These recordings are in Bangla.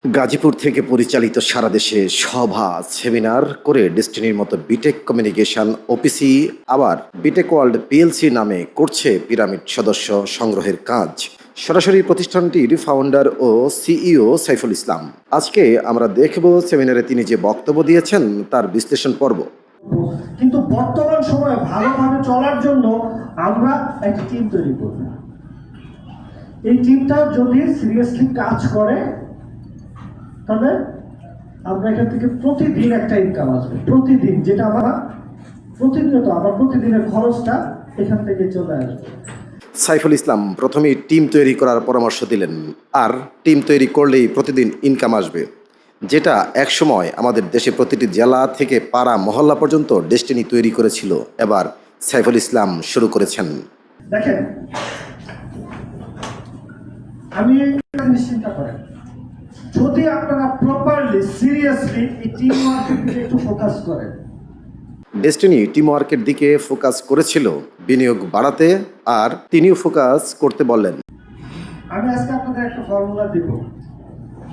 গাজীপুর থেকে পরিচালিত সারা দেশে সভা সেমিনার করে ডেস্টিনির মতো বিটেক কমিউনিকেশন ওপিসি আবার বিটেক ওয়ার্ল্ড পিএলসি নামে করছে পিরামিড সদস্য সংগ্রহের কাজ। সরাসরি প্রতিষ্ঠানটির ফাউন্ডার ও সিইও সাইফুল ইসলাম। আজকে আমরা দেখব সেমিনারে তিনি যে বক্তব্য দিয়েছেন তার বিশ্লেষণ পর্ব। কিন্তু বর্তমান সময়ে ভালোভাবে চলার জন্য আমরা একটা টিম তৈরি করব। এই টিমটা যদি সিরিয়াসলি কাজ করে তাহলে আমরা এখান থেকে প্রতিদিন একটা ইনকাম আসবে, প্রতিদিন, যেটা আমরা প্রতিনিয়ত আবার প্রতিদিনের খরচটা এখান থেকে চলে আসবে। সাইফুল ইসলাম প্রথমেই টিম তৈরি করার পরামর্শ দিলেন, আর টিম তৈরি করলেই প্রতিদিন ইনকাম আসবে, যেটা একসময় আমাদের দেশে প্রতিটি জেলা থেকে পাড়া মহল্লা পর্যন্ত ডেস্টিনি তৈরি করেছিল। এবার সাইফুল ইসলাম শুরু করেছেন। দেখেন, আমি চিন্তা করেন, যদি আপনারা প্রপারলি সিরিয়াসলি এই টিম ওয়ার্কের দিকে একটু ফোকাস করেন। ডেস্টিনি টিম ওয়ার্কের দিকে ফোকাস করেছিল বিনিয়োগ বাড়াতে, আর তিনিও ফোকাস করতে বললেন। আমি আজকে আপনাদের একটা ফর্মুলা দিব,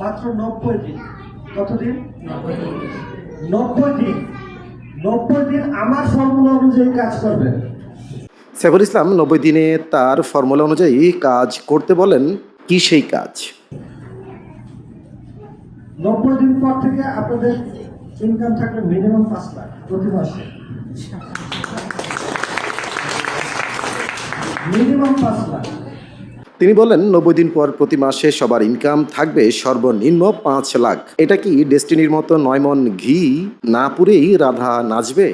মাত্র 90 দিন। কতদিন? 90 দিন। 90 দিন আমার ফর্মুলা অনুযায়ী কাজ করবেন। সাইফুল ইসলাম 90 দিনে তার ফর্মুলা অনুযায়ী কাজ করতে বলেন। কি সেই কাজ? 90 দিন পর থেকে আপনাদের ইনকাম থাকবে মিনিমাম 5 লাখ প্রতি মাসে। মিনিমাম 5 লাখ। তিনি বলেন 90 দিন পর প্রতি মাসে সবার ইনকাম থাকবে সর্বনিম্ন 5 লাখ। এটা কি ডেস্টিনির মতো 9 মণ ঘি না পুরেই রাধা নাচবে?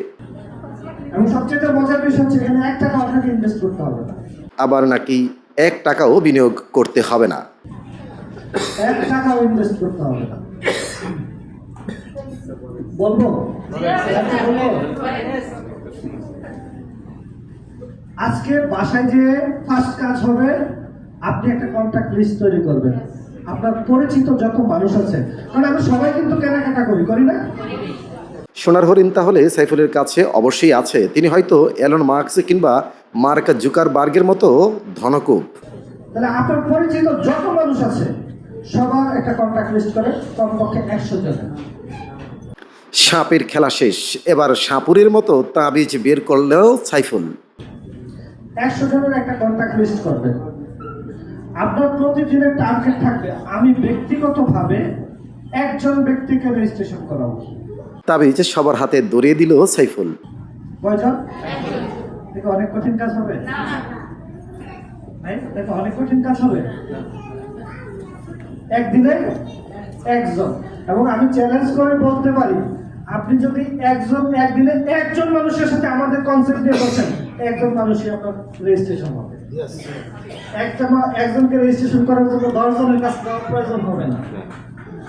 আমি সবচেয়ে মজার বিষয় হচ্ছে এখানে 1 টাকা আপনাকে ইনভেস্ট করতে হবে না। আবার নাকি 1 টাকাও বিনিয়োগ করতে হবে না। 1 টাকাও ইনভেস্ট করতে হবে না। বলবো? আজকে বাসায় যে ফার্স্ট কাজ হবে, আপনি একটা কন্ট্যাক্ট লিস্ট তৈরি করবেন। আপনার পরিচিত যত মানুষ আছে, কারণ আমরা সবাই কিন্তু কেনাকাটা করি না? সোনার হরিণ তাহলে সাইফুলের কাছে অবশ্যই আছে। তিনি হয়তো এলন মার্কস কিংবা মার্ক জুকারবার্গের মতো ধনকুব। তাহলে আপনার পরিচিত যত মানুষ আছে সবার একটা কন্ট্যাক্ট লিস্ট করে, কমপক্ষে 100 জন। সাপের খেলা শেষ, এবার সাপুরের মতো তাবিজ বের করলেও সাইফুল। 100 জনের একটা কন্ট্যাক্ট লিস্ট করবেন। আপনার প্রতিদিনের টার্গেট থাকবে, আমি ব্যক্তিগতভাবে 1 জন ব্যক্তিকে রেজিস্ট্রেশন করাবো। তাবিজ সবার হাতে ধরিয়ে দিল সাইফুল। কয়জন? দেখো অনেক কঠিন কাজ হবে। দেখো অনেক কঠিন কাজ হবে। একদিনে 1 জন। এবং আমি চ্যালেঞ্জ করে বলতে পারি, আপনি যদি একদিনে 1 জন মানুষের সাথে আমাদের কনসেপ্ট দিয়ে বসেন, 1 জন মানুষই আপনার রেজিস্ট্রেশন হবে। একজনকে রেজিস্ট্রেশন করার জন্য 10 জনের কাছে যাওয়ার প্রয়োজন হবে না,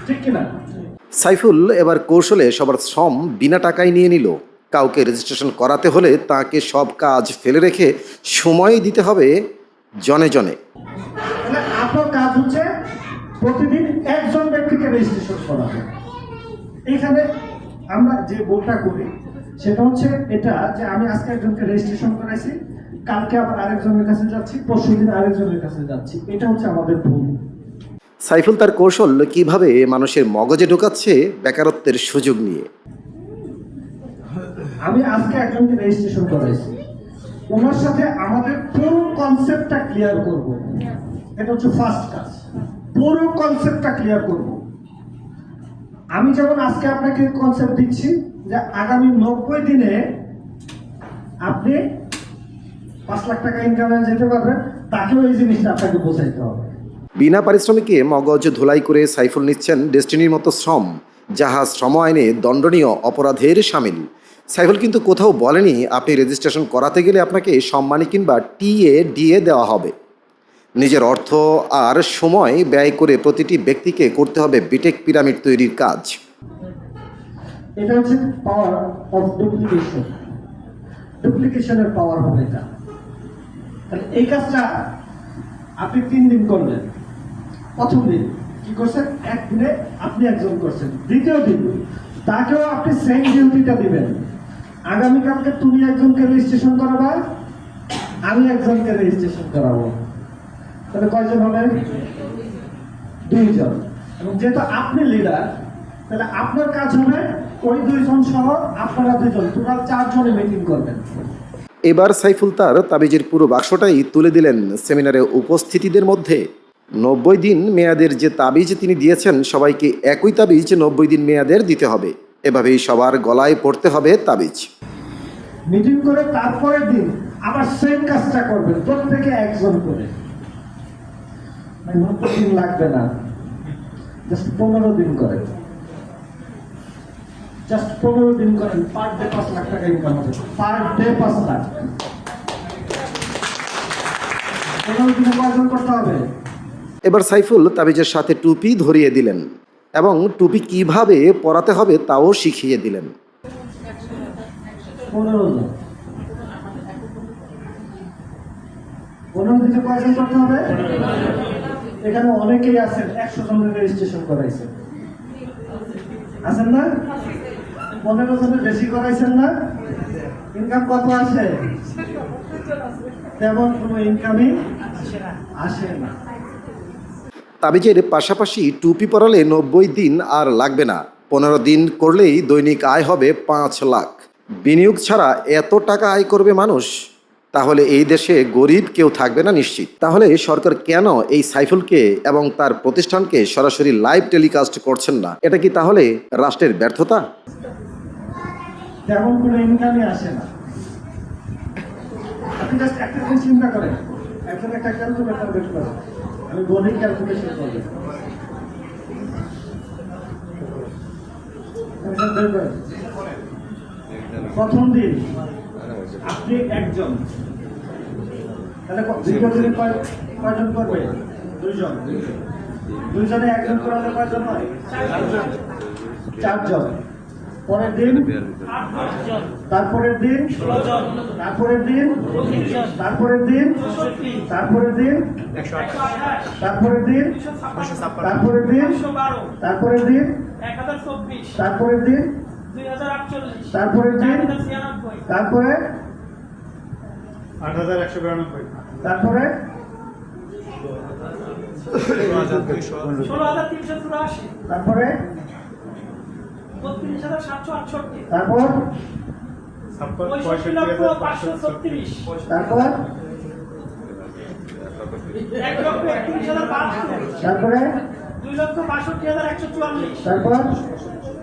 ঠিক কিনা? সাইফুল এবার কৌশলে সবার শ্রম বিনা টাকায় নিয়ে নিল। কাউকে রেজিস্ট্রেশন করাতে হলে তাকে সব কাজ ফেলে রেখে সময় দিতে হবে জনে জনে। আপনার কাজ হচ্ছে প্রতিদিন 1 জন ব্যক্তিকে রেজিস্ট্রেশন করাবে। এখানে আমরা যে ভুলটা করি সেটা হচ্ছে এটা, যে আমি আজকে একজনকে রেজিস্ট্রেশন করাইছি, কালকে আবার আরেকজনের কাছে যাচ্ছি, পরশুদিন আরেকজনের কাছে যাচ্ছি। এটা হচ্ছে আমাদের ভুল। সাইফুল তার কৌশল কিভাবে মানুষের মগজে ঢোকাচ্ছে বেকারত্বের সুযোগ নিয়ে। আমি আজকে একজনকে রেজিস্ট্রেশন করাইছি, ওনার সাথে আমাদের পুরো কনসেপ্টটা ক্লিয়ার করব। এটা হচ্ছে ফার্স্ট কাজ, পুরো কনসেপ্টটা ক্লিয়ার করব। আমি যেমন আজকে আপনাকে কনসেপ্ট দিচ্ছি যে আগামী 90 দিনে আপনি 5 লাখ টাকা ইনকামে যেতে পারবেন, তাকেও এই জিনিসটা আপনাকে বোঝাইতে হবে। বিনা পারিশ্রমিকে মগজ ধুলাই করে সাইফুল নিচ্ছেন ডেস্টিনির মতো শ্রম, যাহা শ্রম আইনে দণ্ডনীয় অপরাধের শামিল। সাইফুল কিন্তু কোথাও বলেনি আপনি রেজিস্ট্রেশন করাতে গেলে আপনাকে সম্মানী কিংবা টিএ দেওয়া হবে। নিজের অর্থ আর সময় ব্যয় করে প্রতিটি ব্যক্তিকে করতে হবে বিটেক পিরামিড তৈরির কাজ। এটা হচ্ছে পাওয়ার অফ ডুপ্লিকেশন। ডুপ্লিকেশনের পাওয়ার হবে এটা। তাহলে এই কাজটা আপনি 3 দিন করলেন। প্রথম দিন কি করছেন? একদিনে আপনি একজন করছেন। দ্বিতীয় দিন তাকেও আপনি সেম ডিউটিটা দিবেন। আগামীকালকে তুমি একজনকে রেজিস্ট্রেশন করাবা, আমি একজনকে রেজিস্ট্রেশন করাবো। তাহলে কয়জন হবে? 2 জন। এবং যেহেতু আপনি লিডার, তাহলে আপনার কাজ হবে ওই দুইজন সহ আপনারা দুইজন, টোটাল 4 জনে মিটিং করবেন। এবার সাইফুল তার তাবিজের পুরো বাক্সটাই তুলে দিলেন সেমিনারে উপস্থিতিদের মধ্যে। 90 দিন মেয়াদের যে তাবিজ তিনি দিয়েছেন, সবাইকে একই তাবিজ 90 দিন মেয়াদের দিতে হবে। এভাবেই সবার গলায় পড়তে হবে তাবিজ। মিটিং করে তারপরের দিন আবার সেম কাজটা করবেন, প্রত্যেকে একজন করে। 90 দিন লাগবে না, জাস্ট 15 দিন করেন। জাস্ট 15 দিন করেন, পার ডে 5 লাখ টাকা ইনকাম হবে। Per day 5 lakh. 15 দিনে উপার্জন করতে হবে। এবার সাইফুল তাবিজের সাথে টুপি ধরিয়ে দিলেন এবং টুপি কিভাবে পরাতে হবে তাও শিখিয়ে দিলেন। 15 জন। 15 দিনে উপার্জন করতে হবে। এখানে অনেকেই আছেন 100 জনের রেজিস্ট্রেশন করাইছেন, আছেন না? 15 জনের বেশি করাইছেন না? ইনকাম কত আসে? তেমন কোনো ইনকামই আসে না। তাবিজের পাশাপাশি টুপি পরালে 90 দিন আর লাগবে না। 15 দিন করলেই দৈনিক আয় হবে 5 লাখ। বিনিয়োগ ছাড়া এত টাকা আয় করবে মানুষ? তাহলে এই দেশে গরিব কেউ থাকবে না নিশ্চিত। তাহলে সরকার কেন এই সাইফুলকে এবং তার প্রতিষ্ঠানকে সরাসরি লাইভ টেলিকাস্ট করছেন না? এটা কি তাহলে রাষ্ট্রের ব্যর্থতা? তেমন কোনো ইনকামই আসে না। আপনি জাস্ট একটা জিনিস চিন্তা করেন, এখন একটা ক্যালকুলেটর বের করেন, আমি বলি ক্যালকুলেশন করবেন। প্রথম দিন আপনি একজন, তাহলে দ্বিতীয় দিনে কয়জন করবে? 2 জন। 2 জনে একজন করালে কয়জন হয়? 4 জন। পরের দিন 8 জন, তারপরের দিন 16 জন, তারপরের দিন 25 জন, তারপরের দিন 66, তারপরের দিন 128, তারপরের দিন 256, তারপরের দিন 112, তারপরের দিন 1024, তারপরের দিন 2048, তারপরের দিন 1096, তারপরে 8192, তারপরে 16384, তারপরে 32768, তারপর 65,536, তারপর 1,31,500, তারপরে 2,62,144, তারপর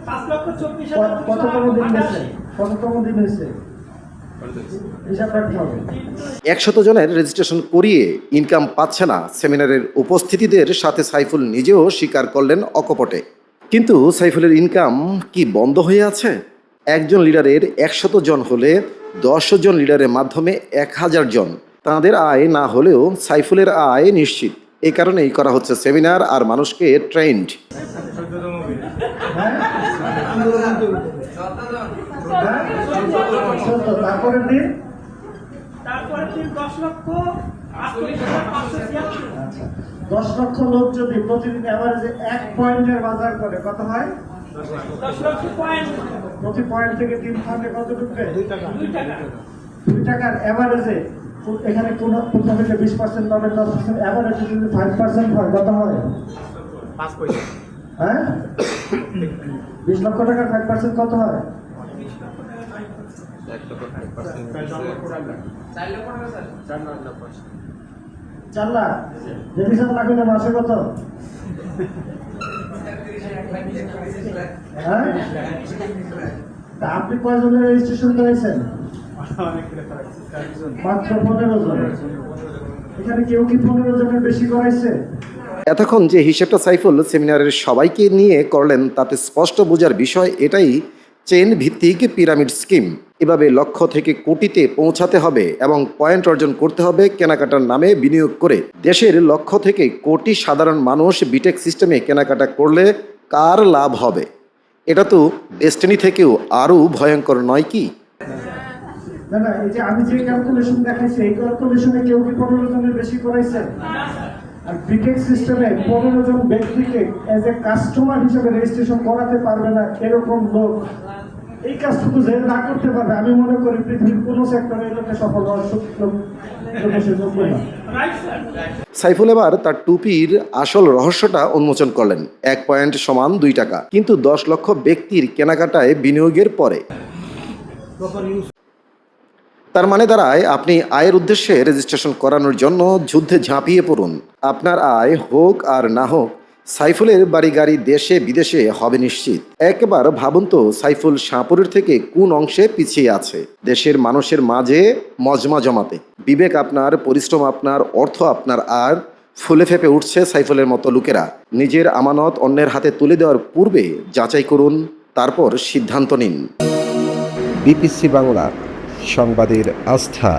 5,24,000, কততম দিন হয়েছে? কততম দিন হয়েছে হিসাব রাখতে হবে। 100 জনের রেজিস্ট্রেশন করিয়ে ইনকাম পাচ্ছে না সেমিনারের উপস্থিতিদের সাথে সাইফুল নিজেও স্বীকার করলেন অকপটে। কিন্তু সাইফুলের ইনকাম কি বন্ধ হয়ে আছে? একজন লিডারের 100 জন হলে 10 জন লিডারের মাধ্যমে 1000 জন। তাঁদের আয় না হলেও সাইফুলের আয় নিশ্চিত। এই কারণেই করা হচ্ছে সেমিনার আর মানুষকে ট্রেন্ড। তারপরের দিন 10 লক্ষ লোক যদি প্রতিদিন এভারেজে 1 পয়েন্টের বাজার করে, কত হয়? 10 লক্ষ পয়েন্ট। প্রতি পয়েন্ট থেকে 3 ফান্ডে কত ঢুকবে? 2 টাকা। 2 টাকার এভারেজে এখানে কোন প্রথমে 20% পাবে, 10% এভারেজে যদি 5% হয়, কত হয়? 5 পয়সা। হ্যাঁ, 20 লক্ষ টাকার 5% কত হয়? 4 লাখ। যদি 7 লাখ হলে মাসে কত? হ্যাঁ, আপনি কয়জনের রেজিস্ট্রেশন করেছেন? মাত্র 15 জন। এখানে কেউ কি 15 জনের বেশি করাইছে? এতক্ষণ যে হিসেবটা সাইফুল সেমিনারের সবাইকে নিয়ে করলেন, তাতে স্পষ্ট বোঝার বিষয় এটাই, চেন ভিত্তিক পিরামিড স্কিম। এভাবে লক্ষ্য থেকে কোটিতে পৌঁছাতে হবে এবং পয়েন্ট অর্জন করতে হবে কেনাকাটার নামে বিনিয়োগ করে। দেশের লক্ষ্য থেকে কোটি সাধারণ মানুষ বিটেক সিস্টেমে কেনাকাটা করলে কার লাভ হবে? এটা তো ডেস্টিনি থেকেও আরও ভয়ঙ্কর নয় কি? না না, এই যে আমি যে ক্যালকুলেশন দেখাইছি, এই ক্যালকুলেশনে কেউ কি 15 জনের বেশি করাইছে? আর বিটেক সিস্টেমে 15 জন ব্যক্তিকে এজ এ কাস্টমার হিসেবে রেজিস্ট্রেশন করাতে পারবে না এরকম লোক এই কাজটুকু যে না করতে পারবে, আমি মনে করি পৃথিবীর কোনো সেক্টরে এই লোকে সফল হওয়ার সুযোগ না। সাইফুল এবার তার টুপির আসল রহস্যটা উন্মোচন করলেন। 1 পয়েন্ট সমান 2 টাকা, কিন্তু 10 লক্ষ ব্যক্তির কেনাকাটায় বিনিয়োগের পরে। তার মানে দাঁড়ায়, আপনি আয়ের উদ্দেশ্যে রেজিস্ট্রেশন করানোর জন্য যুদ্ধে ঝাঁপিয়ে পড়ুন। আপনার আয় হোক আর না হোক, সাইফুলের বাড়ি গাড়ি দেশে বিদেশে হবে নিশ্চিত। একবার ভাবুন তো, সাইফুল শাহপুরের থেকে কোন অংশে পিছিয়ে আছে দেশের মানুষের মাঝে মজমা জমাতে। বিবেক আপনার, পরিশ্রম আপনার, অর্থ আপনার, আর ফুলে ফেপে উঠছে সাইফুলের মতো লোকেরা। নিজের আমানত অন্যের হাতে তুলে দেওয়ার পূর্বে যাচাই করুন, তারপর সিদ্ধান্ত নিন। বিপিসি বাংলা, সংবাদের আস্থা।